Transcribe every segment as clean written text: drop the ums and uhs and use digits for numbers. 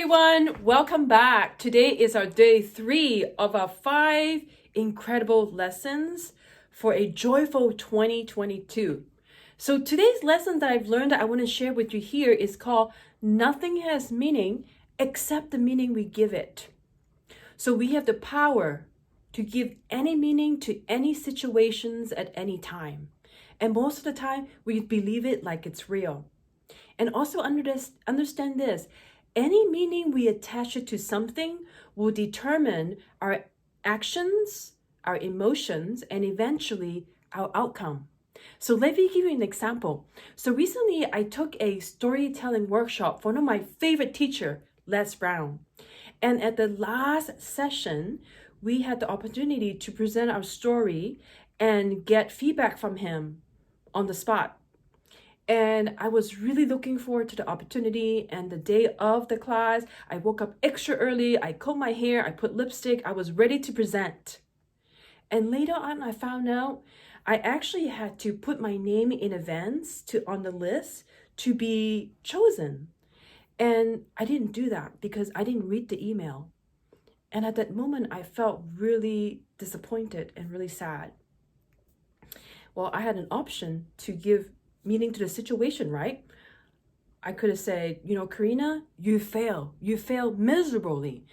Everyone, welcome back. Today is our day 3 of our 5 incredible lessons for a joyful 2022. So today's lesson that I've learned that I want to share with you here is called Nothing Has Meaning Except the Meaning We Give It. So we have the power to give any meaning to any situations at any time. And most of the time, we believe it like it's real. And also understand this. Any meaning we attach it to something will determine our actions, our emotions, and eventually our outcome. So let me give you an example. So recently I took a storytelling workshop for one of my favorite teacher, Les Brown. And at the last session, we had the opportunity to present our story and get feedback from him on the spot. And I was really looking forward to the opportunity. And the day of the class, I woke up extra early. I combed my hair. I put lipstick. I was ready to present. And later on, I found out I actually had to put my name in advance on the list to be chosen. And I didn't do that because I didn't read the email. And at that moment, I felt really disappointed and really sad. Well, I had an option to give meaning to the situation, right? I could have said, Carrina, you failed miserably.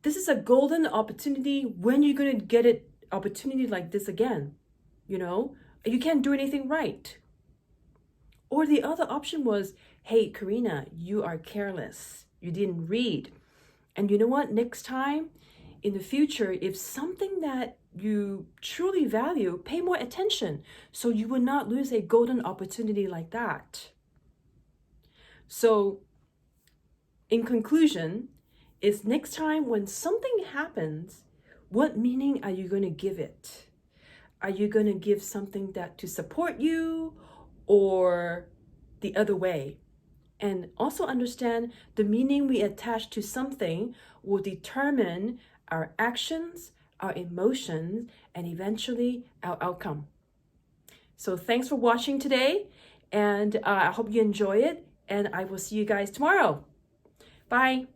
This is a golden opportunity. When you're going to get an opportunity like this again? You can't do anything right. Or the other option was, hey, Carrina, you are careless. You didn't read. And you know what? Next time, in the future, if something that you truly value, pay more attention so you will not lose a golden opportunity like that. So in conclusion, is next time when something happens, what meaning are you going to give it? Are you going to give something that to support you or the other way? And also understand the meaning we attach to something will determine our actions, our emotions, and eventually our outcome. So thanks for watching today, and I hope you enjoy it, and I will see you guys tomorrow. Bye.